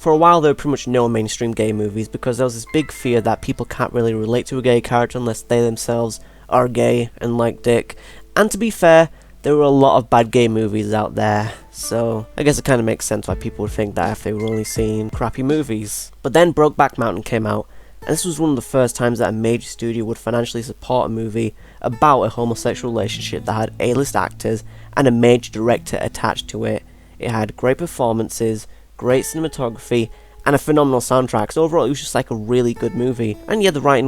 For a while there were pretty much no mainstream gay movies because there was this big fear that people can't really relate to a gay character unless they themselves are gay and like dick. And to be fair, there were a lot of bad gay movies out there, so I guess it kind of makes sense why people would think that if they were only seeing crappy movies. But then Brokeback Mountain came out, and this was one of the first times that a major studio would financially support a movie about a homosexual relationship that had A-list actors and a major director attached to it. It had great performances, great cinematography, and a phenomenal soundtrack, so overall it was just like a really good movie. And yeah, the writing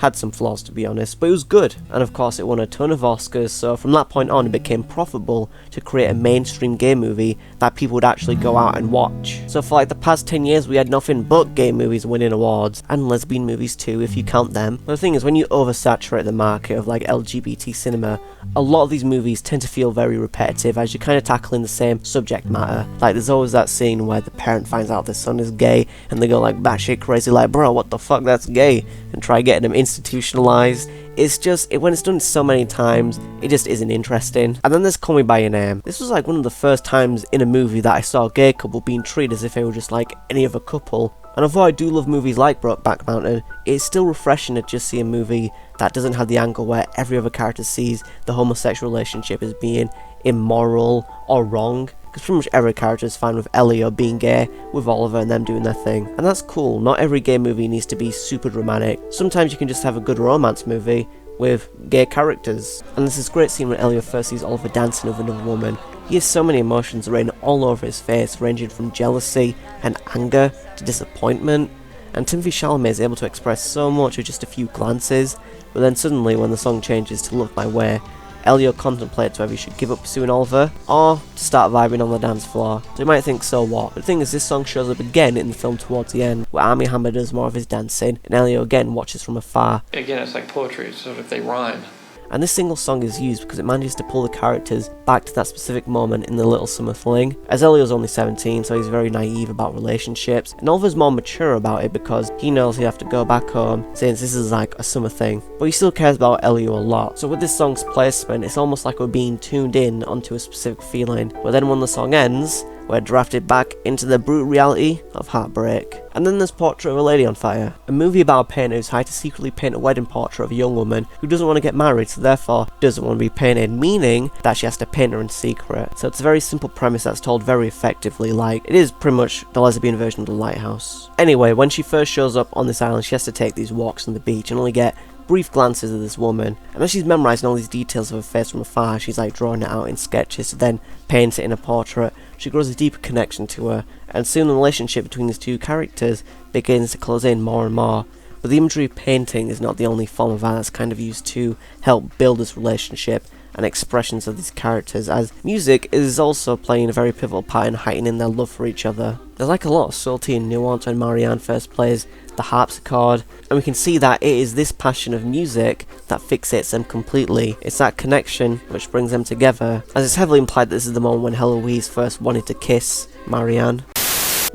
had some flaws, to be honest, but it was good, and of course it won a ton of Oscars, so from that point on it became profitable to create a mainstream gay movie that people would actually go out and watch. So for like the past 10 years we had nothing but gay movies winning awards, and lesbian movies too if you count them. But the thing is, when you oversaturate the market of like LGBT cinema, a lot of these movies tend to feel very repetitive as you're kind of tackling the same subject matter. Like there's always that scene where the parent finds out their son is gay and they go like batshit crazy like, bro, what the fuck, that's gay, and try getting them institutionalized. It's just, when it's done so many times, it just isn't interesting. And then there's Call Me By Your Name. This was like one of the first times in a movie that I saw a gay couple being treated as if they were just like any other couple. And although I do love movies like Brokeback Mountain, it's still refreshing to just see a movie that doesn't have the angle where every other character sees the homosexual relationship as being immoral or wrong. Because pretty much every character is fine with Elio being gay, with Oliver and them doing their thing. And that's cool. Not every gay movie needs to be super dramatic. Sometimes you can just have a good romance movie with gay characters. And there's this great scene when Elio first sees Oliver dancing with another woman. He has so many emotions raining all over his face, ranging from jealousy and anger to disappointment. And Timothée Chalamet is able to express so much with just a few glances, but then suddenly when the song changes to Look My Way, Elio contemplates whether he should give up pursuing Oliver or to start vibing on the dance floor. So you might think, so what? But the thing is, this song shows up again in the film towards the end, where Armie Hammer does more of his dancing, and Elio again watches from afar. Again, it's like poetry, it's sort of they rhyme. And this single song is used because it manages to pull the characters back to that specific moment in the Little Summer Fling. As Elio's only 17, so he's very naive about relationships, and Oliver's more mature about it because he knows he'll have to go back home since this is like a summer thing. But he still cares about Elio a lot. So with this song's placement, it's almost like we're being tuned in onto a specific feeling. But then when the song ends, we're drafted back into the brutal reality of heartbreak. And then there's Portrait of a Lady on Fire, a movie about a painter who's hired to secretly paint a wedding portrait of a young woman who doesn't want to get married, so therefore doesn't want to be painted, meaning that she has to paint her in secret. So it's a very simple premise that's told very effectively, like it is pretty much the lesbian version of The Lighthouse. Anyway, when she first shows up on this island, she has to take these walks on the beach and only get brief glances of this woman, and as she's memorising all these details of her face from afar, she's like drawing it out in sketches to then paint it in a portrait. She grows a deeper connection to her, and soon the relationship between these two characters begins to close in more and more. But the imagery of painting is not the only form of art that's kind of used to help build this relationship and expressions of these characters, as music is also playing a very pivotal part in heightening their love for each other. There's like a lot of subtlety and nuance when Marianne first plays the harpsichord, and we can see that it is this passion of music that fixates them completely. It's that connection which brings them together, as it's heavily implied that this is the moment when Heloise first wanted to kiss Marianne.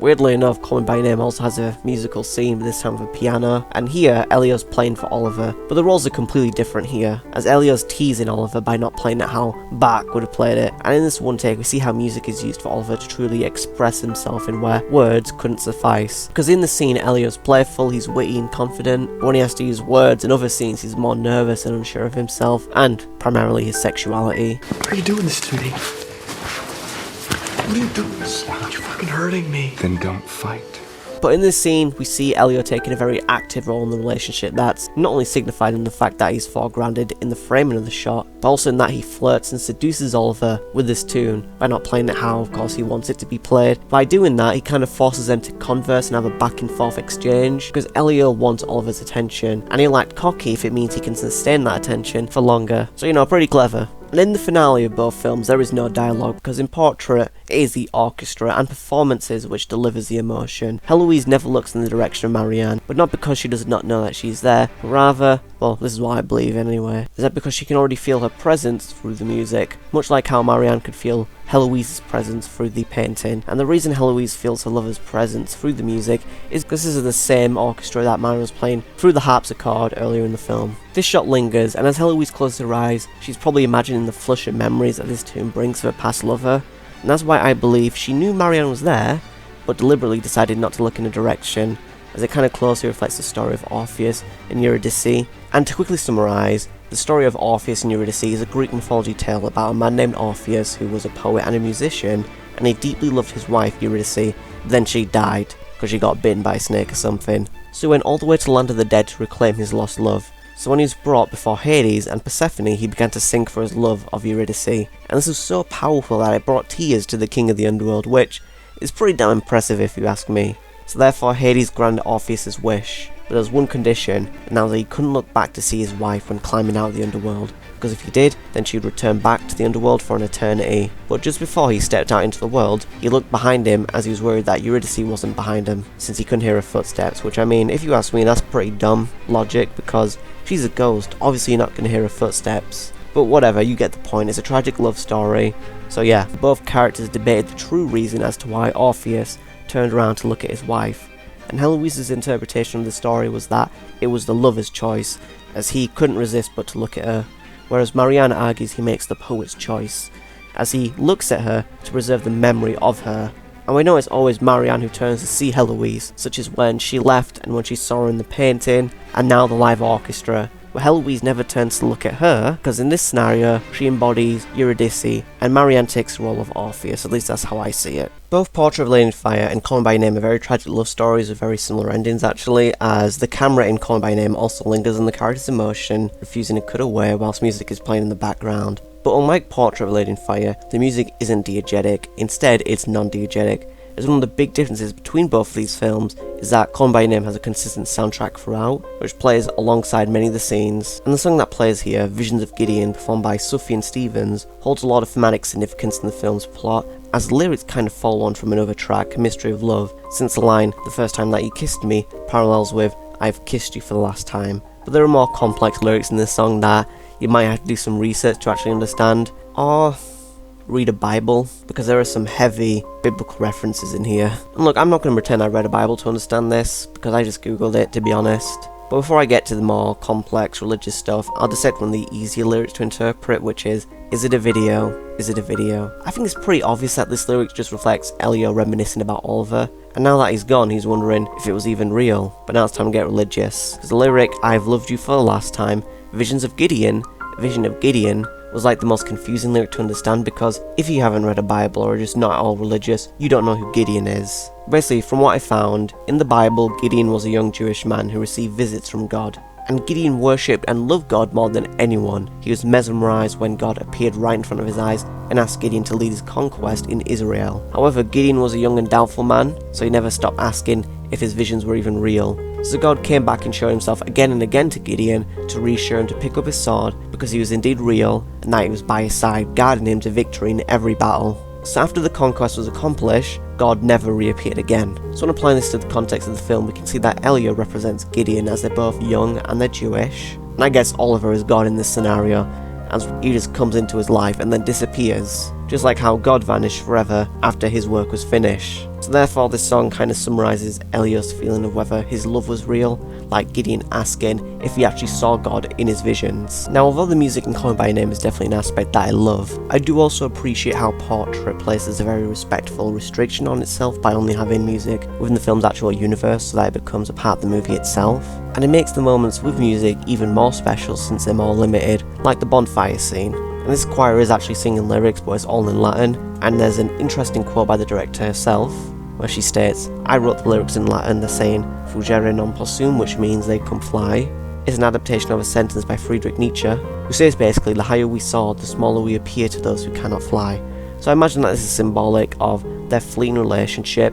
Weirdly enough, Call Me By Your Name also has a musical scene, but this time with a piano, and here Elio's playing for Oliver, but the roles are completely different here, as Elio's teasing Oliver by not playing it how Bach would have played it, and in this one take we see how music is used for Oliver to truly express himself in where words couldn't suffice. Because in the scene Elio's playful, he's witty and confident, but when he has to use words in other scenes he's more nervous and unsure of himself, and primarily his sexuality. Why are you doing this to me? What are you doing? Stop. You're fucking hurting me. Then don't fight. But in this scene, we see Elio taking a very active role in the relationship that's not only signified in the fact that he's foregrounded in the framing of the shot, but also in that he flirts and seduces Oliver with this tune by not playing it how, of course, he wants it to be played. By doing that, he kind of forces them to converse and have a back and forth exchange, because Elio wants Oliver's attention, and he'll act cocky if it means he can sustain that attention for longer. So, you know, pretty clever. And in the finale of both films, there is no dialogue, because in Portrait, it is the orchestra and performances which delivers the emotion. Heloise never looks in the direction of Marianne, but not because she does not know that she's there, but rather, well, this is what I believe anyway, is that because she can already feel her presence through the music, much like how Marianne could feel Heloise's presence through the painting. And the reason Heloise feels her lover's presence through the music is because this is the same orchestra that Marianne was playing through the harpsichord earlier in the film. This shot lingers, and as Heloise closes her eyes, she's probably imagining the flush of memories that this tune brings to her past lover, and that's why I believe she knew Marianne was there, but deliberately decided not to look in a direction, as it kind of closely reflects the story of Orpheus and Eurydice. And to quickly summarise, the story of Orpheus and Eurydice is a Greek mythology tale about a man named Orpheus who was a poet and a musician, and he deeply loved his wife Eurydice, but then she died because she got bitten by a snake or something. So he went all the way to the land of the dead to reclaim his lost love. So when he was brought before Hades and Persephone, he began to sing for his love of Eurydice, and this was so powerful that it brought tears to the king of the underworld, which is pretty damn impressive if you ask me. So therefore Hades granted Orpheus' wish, but there was one condition, and that was that he couldn't look back to see his wife when climbing out of the underworld, because if he did, then she would return back to the underworld for an eternity. But just before he stepped out into the world, he looked behind him as he was worried that Eurydice wasn't behind him, since he couldn't hear her footsteps, which I mean, if you ask me, that's pretty dumb logic, because she's a ghost, obviously you're not going to hear her footsteps. But whatever, you get the point, it's a tragic love story. So yeah, both characters debated the true reason as to why Orpheus turned around to look at his wife, and Heloise's interpretation of the story was that it was the lover's choice, as he couldn't resist but to look at her, whereas Marianne argues he makes the poet's choice, as he looks at her to preserve the memory of her. And we know it's always Marianne who turns to see Heloise, such as when she left and when she saw her in the painting, and now the live orchestra, where Heloise never turns to look at her, because in this scenario, she embodies Eurydice, and Marianne takes the role of Orpheus, at least that's how I see it. Both Portrait of a Lady in Fire and Call Me By Your Name are very tragic love stories with very similar endings actually, as the camera in Call Me By Your Name also lingers on the character's emotion, refusing to cut away whilst music is playing in the background. But unlike Portrait of a Lady in Fire, the music isn't diegetic, instead it's non-diegetic, as one of the big differences between both of these films is that Call Me By Your Name has a consistent soundtrack throughout, which plays alongside many of the scenes, and the song that plays here, Visions of Gideon, performed by Sufjan Stevens, holds a lot of thematic significance in the film's plot, as the lyrics kind of follow on from another track, Mystery of Love, since the line, "The first time that you kissed me," parallels with, "I've kissed you for the last time." But there are more complex lyrics in this song that you might have to do some research to actually understand, or read a Bible, because there are some heavy biblical references in here. And look, I'm not going to pretend I read a Bible to understand this, because I just googled it, to be honest. But before I get to the more complex religious stuff, I'll dissect one of the easier lyrics to interpret, which is it a video? Is it a video? I think it's pretty obvious that this lyric just reflects Elio reminiscing about Oliver, and now that he's gone, he's wondering if it was even real. But now it's time to get religious, because the lyric, "I've loved you for the last time, vision of Gideon," was like the most confusing lyric to understand, because if you haven't read a Bible or are just not at all religious, you don't know who Gideon is. Basically, from what I found, in the Bible, Gideon was a young Jewish man who received visits from God. And Gideon worshipped and loved God more than anyone. He was mesmerized when God appeared right in front of his eyes and asked Gideon to lead his conquest in Israel. However, Gideon was a young and doubtful man, so he never stopped asking if his visions were even real. So God came back and showed himself again and again to Gideon to reassure him to pick up his sword, because he was indeed real, and that he was by his side, guiding him to victory in every battle. So after the conquest was accomplished, God never reappeared again. So when applying this to the context of the film, we can see that Elio represents Gideon, as they're both young and they're Jewish. And I guess Oliver is God in this scenario, as he just comes into his life and then disappears, just like how God vanished forever after his work was finished. So therefore this song kind of summarizes Elio's feeling of whether his love was real, like Gideon asking if he actually saw God in his visions. Now, although the music in Call Me By Your Name is definitely an aspect that I love, I do also appreciate how Portrait places a very respectful restriction on itself by only having music within the film's actual universe, so that it becomes a part of the movie itself. And it makes the moments with music even more special since they're more limited, like the bonfire scene. And this choir is actually singing lyrics, but it's all in Latin, and there's an interesting quote by the director herself, where she states, "I wrote the lyrics in Latin, the saying, fugere non possum, which means they come fly." It's an adaptation of a sentence by Friedrich Nietzsche, who says basically, the higher we soar, the smaller we appear to those who cannot fly. So I imagine that this is symbolic of their fleeting relationship,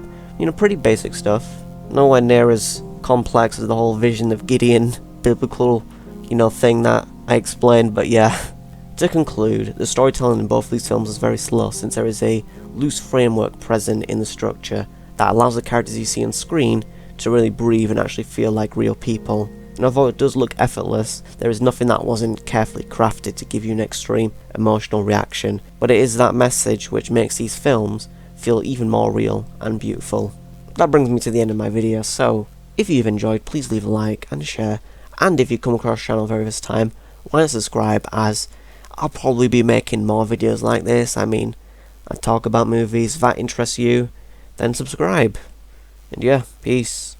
pretty basic stuff. Nowhere near as complex as the whole vision of Gideon, biblical, thing that I explained, but yeah. To conclude, the storytelling in both of these films is very slow, since there is a loose framework present in the structure that allows the characters you see on screen to really breathe and actually feel like real people. And although it does look effortless, there is nothing that wasn't carefully crafted to give you an extreme emotional reaction, but it is that message which makes these films feel even more real and beautiful. That brings me to the end of my video, so if you've enjoyed, please leave a like and a share, and if you come across the channel for the first time, why not subscribe, as I'll probably be making more videos like this. I talk about movies. If that interests you, then subscribe. And yeah, peace.